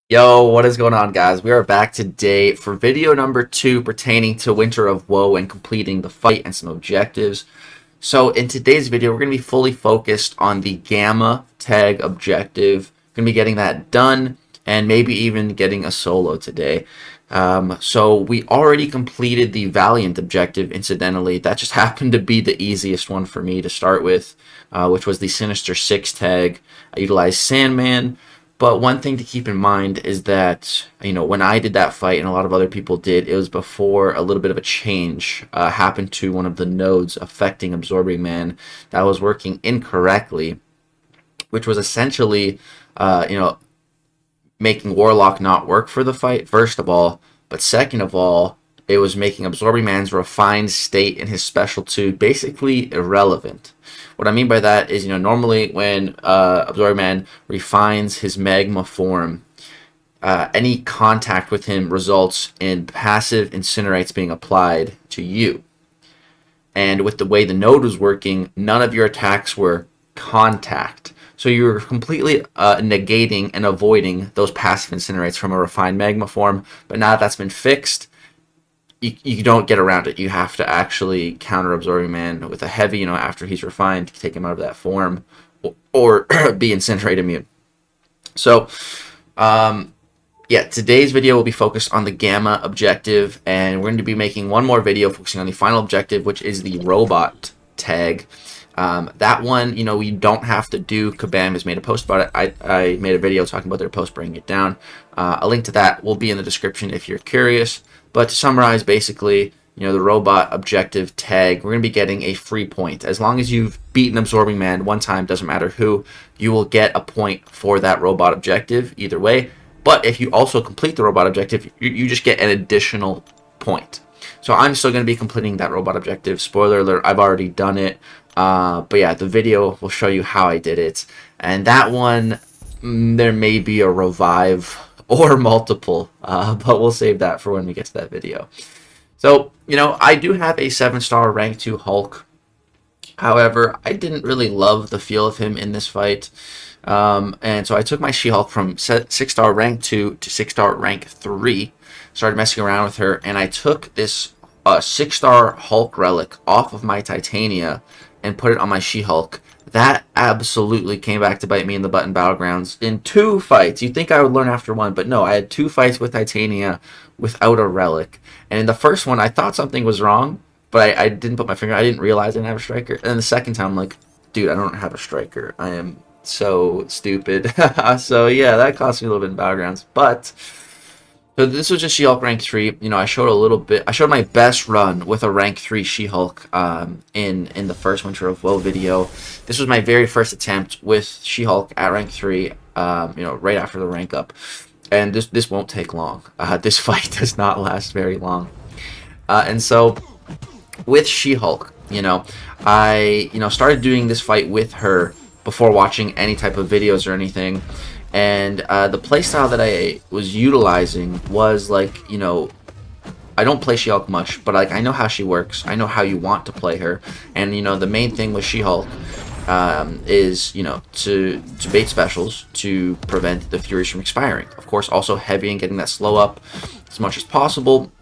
Yo, what is going on, guys? We are back today for video number 2 pertaining to Winter of Woe and completing the fight and some objectives. So in today's video, we're going to be fully focused on the Gamma tag objective. Going to be getting that done and maybe even getting a solo today. So we already completed the Valiant objective, incidentally. That just happened to be the easiest one for me to start with, which was the Sinister 6 tag. I utilized Sandman. But one thing to keep in mind is that, when I did that fight and a lot of other people did, it was before a little bit of a change happened to one of the nodes affecting Absorbing Man that was working incorrectly, which was essentially, making Warlock not work for the fight, first of all. But second of all, it was making Absorbing Man's refined state in his Special 2 basically irrelevant. What I mean by that is, normally when Absorbing Man refines his magma form, any contact with him results in passive incinerates being applied to you. And with the way the node was working, none of your attacks were contact. So you're completely negating and avoiding those passive incinerates from a refined magma form. But now that that's been fixed, you don't get around it. You have to actually counter Absorbing Man with a heavy, after he's refined, take him out of that form, or be Incinerate immune. So, yeah, today's video will be focused on the Gamma objective, and we're going to be making one more video focusing on the final objective, which is the Robot tag. That one, we don't have to do. Kabam has made a post about it. I made a video talking about their post, bringing it down. A link to that will be in the description if you're curious. But to summarize, basically, the robot objective tag, we're going to be getting a free point. As long as you've beaten Absorbing Man one time, doesn't matter who, you will get a point for that robot objective either way. But if you also complete the robot objective, you just get an additional point. So I'm still going to be completing that robot objective. Spoiler alert, I've already done it. But yeah, the video will show you how I did it. And that one, there may be a revive or multiple, but we'll save that for when we get to that video. So, I do have a 7-star rank 2 Hulk. However, I didn't really love the feel of him in this fight. And so I took my She-Hulk from 6-star rank 2 to 6-star rank 3. Started messing around with her, and I took this 6-star Hulk relic off of my Titania and put it on my She-Hulk. That absolutely came back to bite me in the butt in Battlegrounds in 2 fights. You'd think I would learn after 1, but no, I had 2 fights with Titania without a relic. And in the first one, I thought something was wrong, but I didn't put my finger. I didn't realize I didn't have a striker. And then the second time, I'm like, dude, I don't have a striker. I am so stupid. So yeah, that cost me a little bit in Battlegrounds. But so this was just She-Hulk rank 3. I showed a little bit. I showed my best run with a rank 3 She-Hulk in the first Winter of Woe video. This was my very first attempt with She-Hulk at rank 3. Right after the rank up, and this won't take long. This fight does not last very long, and so with She-Hulk, I started doing this fight with her before watching any type of videos or anything. And the playstyle that I was utilizing was like, I don't play She-Hulk much, but I know how she works. I know how you want to play her. And, the main thing with She-Hulk is, to bait specials to prevent the Furies from expiring. Of course, also heavy and getting that slow up as much as possible.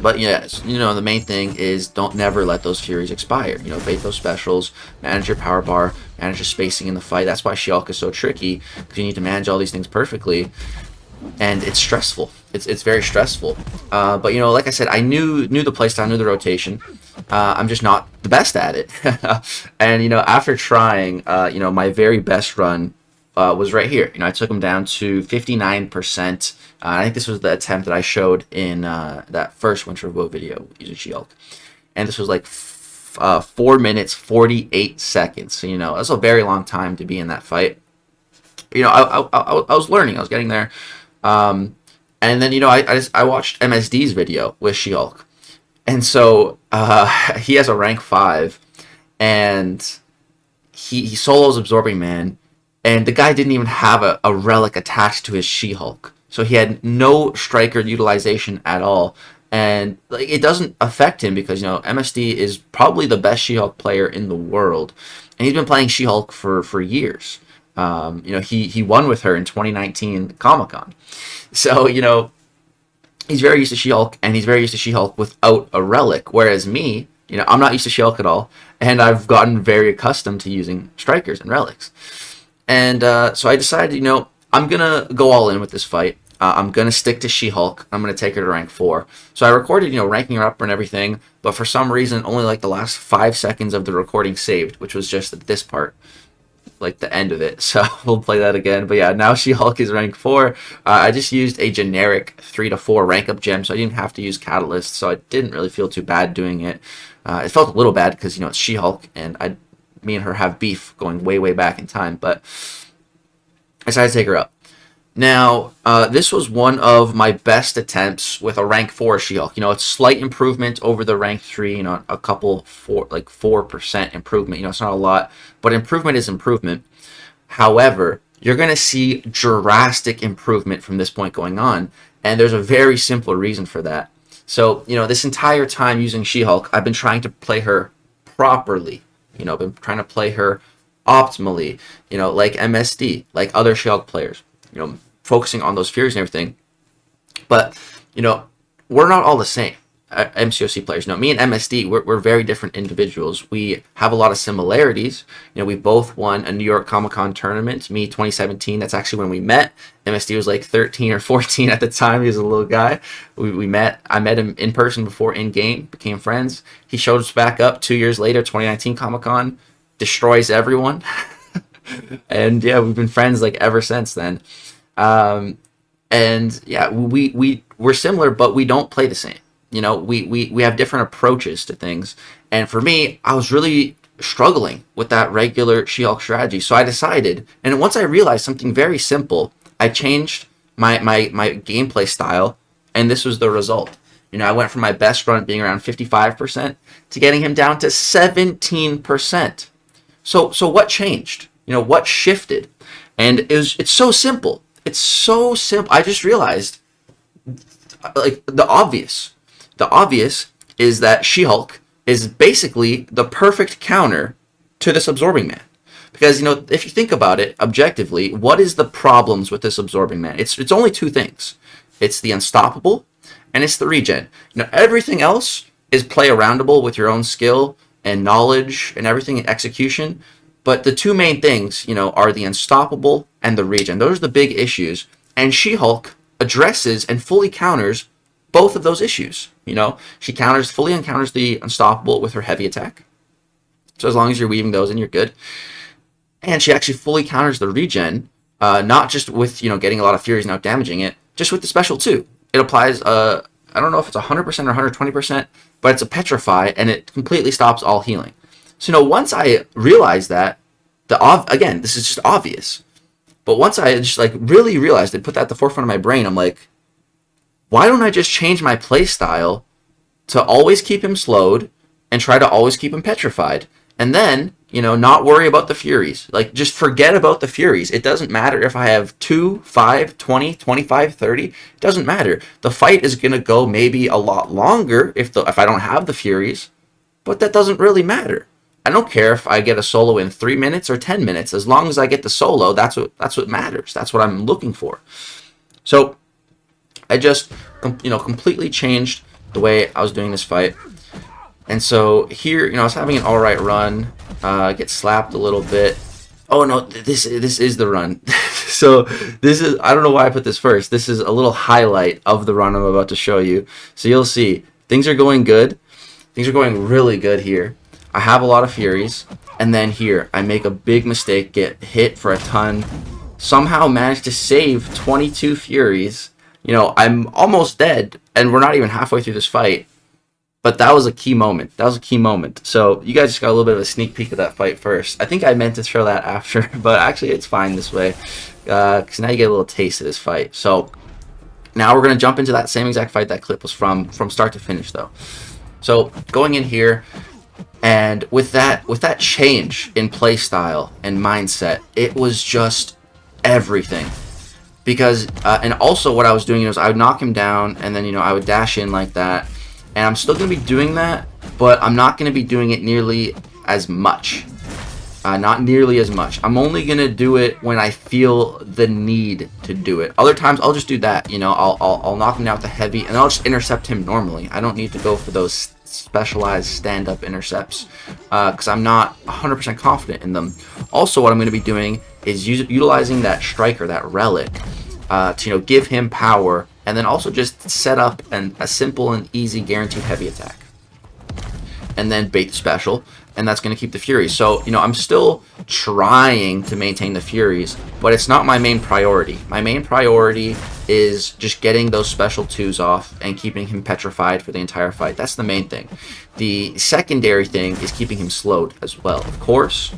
But yes, the main thing is don't never let those Furies expire. Bait those specials, manage your power bar, manage your spacing in the fight. That's why She-Hulk is so tricky, because you need to manage all these things perfectly, and it's stressful. It's very stressful. But like I said, I knew the playstyle, knew the rotation. I'm just not the best at it. And after trying, my very best run was right here. I took him down to 59%. I think this was the attempt that I showed in that first Winter of Woe video using She-Hulk. And this was like 4 minutes, 48 seconds. So, that's a very long time to be in that fight. I was learning. I was getting there. And then, I watched MSD's video with She-Hulk. And so he has a rank 5. And he solos Absorbing Man. And the guy didn't even have a relic attached to his She-Hulk. So he had no striker utilization at all. And it doesn't affect him because, MSD is probably the best She-Hulk player in the world. And he's been playing She-Hulk for years. He won with her in 2019 Comic-Con. So, he's very used to She-Hulk, and he's very used to She-Hulk without a relic. Whereas me, I'm not used to She-Hulk at all, and I've gotten very accustomed to using strikers and relics. And so I decided, I'm going to go all in with this fight. I'm going to stick to She-Hulk. I'm going to take her to rank 4. So I recorded, ranking her up and everything, but for some reason, only like the last 5 seconds of the recording saved, which was just this part, like the end of it. So we'll play that again. But yeah, now She-Hulk is rank 4. I just used a generic 3 to 4 rank up gem, so I didn't have to use Catalyst, so I didn't really feel too bad doing it. It felt a little bad because, it's She-Hulk, and me and her have beef going way, way back in time, but I decided to take her up. Now, this was one of my best attempts with a rank 4 She-Hulk. It's slight improvement over the rank 3, a couple 4% improvement. It's not a lot, but improvement is improvement. However, you're going to see drastic improvement from this point going on, and there's a very simple reason for that. So, this entire time using She-Hulk, I've been trying to play her properly. I've been trying to play her optimally, like MSD, like other She-Hulk players, focusing on those fears and everything. But, we're not all the same. MCOC players. Me and MSD, we're very different individuals. We have a lot of similarities. We both won a New York Comic-Con tournament. Me, 2017. That's actually when we met. MSD was like 13 or 14 at the time. He was a little guy. We met. I met him in person before in game. Became friends. He showed us back up 2 years later, 2019 Comic-Con. Destroys everyone. And yeah, we've been friends like ever since then. And yeah, we're similar, but we don't play the same. We have different approaches to things. And for me, I was really struggling with that regular She-Hulk strategy. So I decided, and once I realized something very simple, I changed my gameplay style, and this was the result. I went from my best run being around 55% to getting him down to 17%. So what changed? What shifted? And it's so simple. It's so simple. I just realized, like, the obvious. The obvious is that She-Hulk is basically the perfect counter to this Absorbing Man. Because, if you think about it objectively, what is the problems with this Absorbing Man? It's only 2 things. It's the Unstoppable, and it's the regen. Everything else is play-aroundable with your own skill and knowledge and everything and execution. But the 2 main things, are the Unstoppable and the regen. Those are the big issues. And She-Hulk addresses and fully counters both of those issues. She fully encounters the Unstoppable with her heavy attack. So as long as you're weaving those in, you're good. And she actually fully counters the regen, not just with, getting a lot of Furies and out damaging it, just with the special too. It applies, I don't know if it's 100% or 120%, but it's a Petrify, and it completely stops all healing. So, once I realized that, again, this is just obvious. But once I just, really realized it, put that at the forefront of my brain, I'm like, why don't I just change my playstyle to always keep him slowed and try to always keep him petrified? And then, not worry about the Furies. Just forget about the Furies. It doesn't matter if I have 2, 5, 20, 25, 30. It doesn't matter. The fight is going to go maybe a lot longer if I don't have the Furies. But that doesn't really matter. I don't care if I get a solo in 3 minutes or 10 minutes. As long as I get the solo, that's what matters. That's what I'm looking for. So I just, completely changed the way I was doing this fight. And so here, I was having an alright run, get slapped a little bit. Oh no, this is the run. So this is, I don't know why I put this first. This is a little highlight of the run I'm about to show you. So you'll see, things are going good. Things are going really good here. I have a lot of Furies. And then here, I make a big mistake, get hit for a ton. Somehow manage to save 22 Furies. I'm almost dead, and we're not even halfway through this fight. But that was a key moment. So you guys just got a little bit of a sneak peek of that fight first. I think I meant to show that after, but actually it's fine this way. Because now you get a little taste of this fight. So now we're going to jump into that same exact fight that clip was from start to finish, though. So going in here, and with that change in play style and mindset, it was just everything. Because, and also what I was doing was I would knock him down, and then, I would dash in like that. And I'm still going to be doing that, but I'm not going to be doing it nearly as much. Not nearly as much. I'm only gonna do it when I feel the need to do it. Other times I'll just do that. You know, I'll knock him down with the heavy, and I'll just intercept him normally. I don't need to go for those specialized stand-up intercepts because I'm not 100% confident in them. Also, what I'm going to be doing is utilizing that striker, that relic, to give him power, and then also just set up a simple and easy guaranteed heavy attack, and then bait the special. And that's going to keep the Furies. So, I'm still trying to maintain the Furies, but it's not my main priority. My main priority is just getting those special 2s off and keeping him petrified for the entire fight. That's the main thing. The secondary thing is keeping him slowed as well, of course.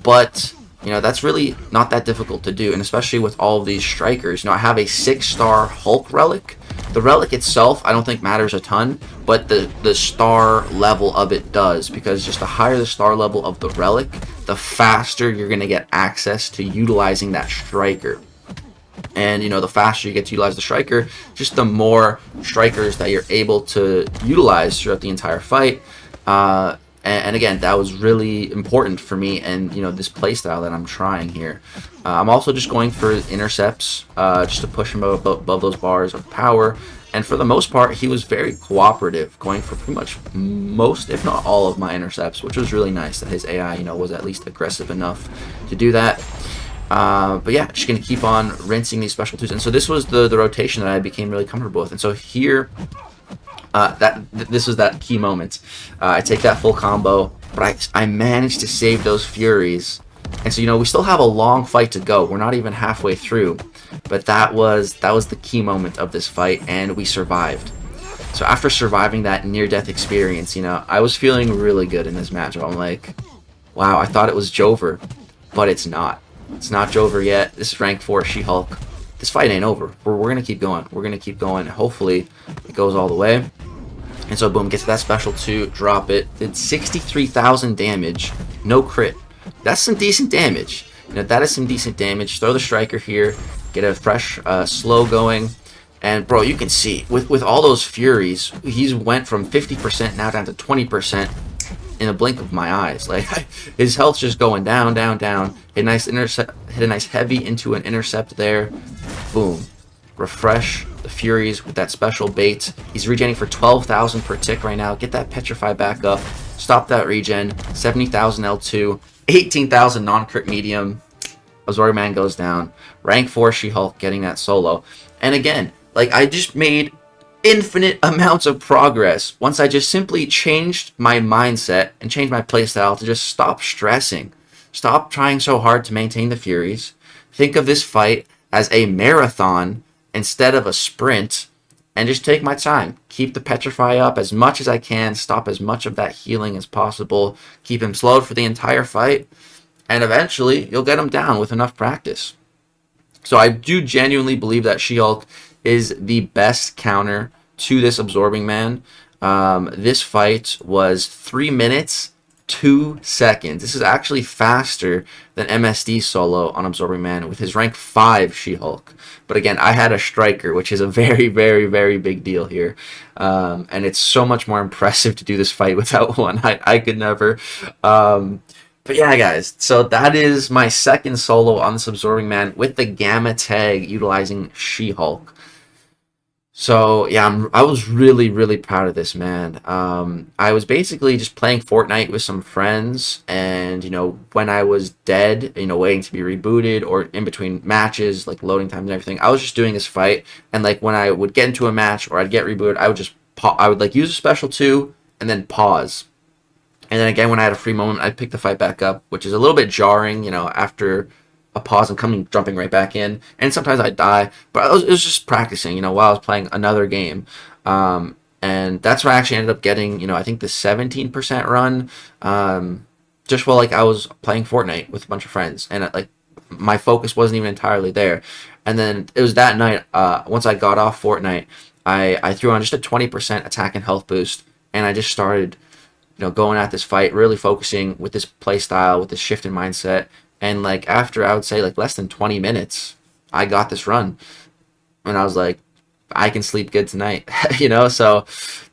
But, that's really not that difficult to do. And especially with all of these strikers. I have a 6-star Hulk relic. The relic itself, I don't think matters a ton, but the star level of it does, because just the higher the star level of the relic, the faster you're going to get access to utilizing that striker. And, the faster you get to utilize the striker, just the more strikers that you're able to utilize throughout the entire fight. And again, that was really important for me and, this playstyle that I'm trying here. I'm also just going for intercepts, just to push him above those bars of power. And for the most part, he was very cooperative, going for pretty much most, if not all, of my intercepts, which was really nice that his AI, was at least aggressive enough to do that. But yeah, just going to keep on rinsing these special 2s. And so this was the rotation that I became really comfortable with. And so here... this was that key moment. I take that full combo, but I managed to save those Furies. And so, we still have a long fight to go. We're not even halfway through. But that was the key moment of this fight, and we survived. So after surviving that near-death experience, I was feeling really good in this matchup. I'm like, wow, I thought it was Jover, but it's not. It's not Jover yet. This is rank 4 She-Hulk. This fight ain't over. We're going to keep going. We're going to keep going. Hopefully, it goes all the way. And so, boom, get to that special 2, drop it. Did 63,000 damage. No crit. That's some decent damage. That is some decent damage. Throw the striker here. Get a fresh slow going. And, bro, you can see, with all those Furies, he's went from 50% now down to 20% in a blink of my eyes. Like, his health's just going down, down, down. Hit a nice heavy into an intercept there. Boom. Refresh the Furies with that special bait. He's regenerating for 12,000 per tick right now. Get that Petrify back up. Stop that regen. 70,000 L2. 18,000 non-crit medium. Absorbing Man goes down. Rank 4 She-Hulk getting that solo. And again, like, I just made infinite amounts of progress once I just simply changed my mindset and changed my playstyle to just stop stressing. Stop trying so hard to maintain the Furies. Think of this fight as a marathon instead of a sprint, and just take my time. Keep the Petrify up as much as I can. Stop as much of that healing as possible. Keep him slowed for the entire fight, and eventually you'll get him down with enough practice. So I do genuinely believe that She-Hulk is the best counter to this Absorbing Man. This fight was 3 minutes 2 seconds. This is actually faster than MSD solo on Absorbing Man with his rank 5 She-Hulk. But again, I had a striker, which is a very, very, very big deal here. And it's so much more impressive to do this fight without one. I could never. But yeah, guys, so that is my second solo on this Absorbing Man with the Gamma tag utilizing She-Hulk. So yeah, I was really, really proud of this, man. I was basically just playing Fortnite with some friends, and when I was dead, waiting to be rebooted, or in between matches, like loading times and everything, I was just doing this fight. And like when I would get into a match or I'd get rebooted, I would just like use a special 2 and then pause. And then again, when I had a free moment, I'd pick the fight back up, which is a little bit jarring, after a pause and jumping right back in. And sometimes I'd die, but it was just practicing, while I was playing another game. And that's where I actually ended up getting, I think the 17% run, just while like I was playing Fortnite with a bunch of friends, and like my focus wasn't even entirely there. And then it was that night, once I got off Fortnite, I threw on just a 20% attack and health boost, and I just started, going at this fight, really focusing with this play style, with this shift in mindset. And like after, I would say like less than 20 minutes, I got this run, and I was like, I can sleep good tonight. So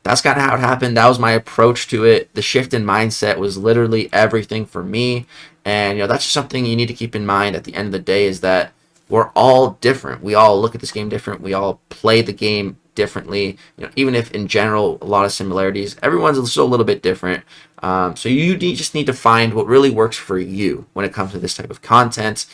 that's kind of how it happened. That was my approach to it. The shift in mindset was literally everything for me. And that's just something you need to keep in mind at the end of the day, is that we're all different. We all look at this game different. We all play the game differently. Even if in general a lot of similarities, everyone's still a little bit different. So you just need to find what really works for you when it comes to this type of content.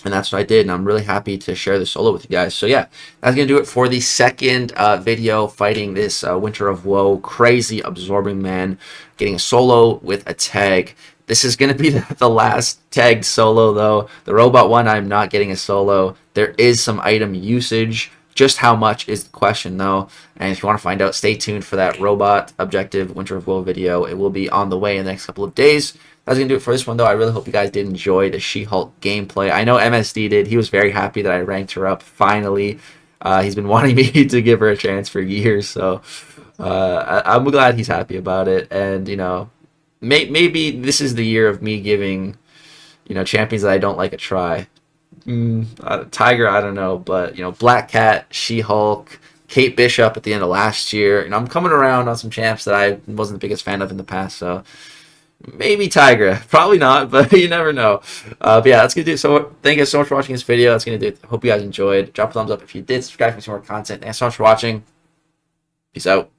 And that's what I did, and I'm really happy to share this solo with you guys. So yeah, that's going to do it for the second video fighting this Winter of Woe crazy absorbing man, getting a solo with a tag. This is going to be the last tagged solo, though. The robot one, I'm not getting a solo. There is some item usage. Just how much is the question, though. And if you want to find out, stay tuned for that robot objective Winter of Woe video. It will be on the way in the next couple of days. That's going to do it for this one, though. I really hope you guys did enjoy the She-Hulk gameplay. I know MSD did. He was very happy that I ranked her up finally. He's been wanting me to give her a chance for years, so I'm glad he's happy about it. And, maybe this is the year of me giving, champions that I don't like a try. Tiger, I don't know, but, Black Cat, She-Hulk, Kate Bishop at the end of last year. I'm coming around on some champs that I wasn't the biggest fan of in the past, so maybe Tigra. Probably not, but you never know. But yeah, that's going to do it. So thank you guys so much for watching this video. That's going to do it. Hope you guys enjoyed. Drop a thumbs up if you did. Subscribe for some more content. Thanks so much for watching. Peace out.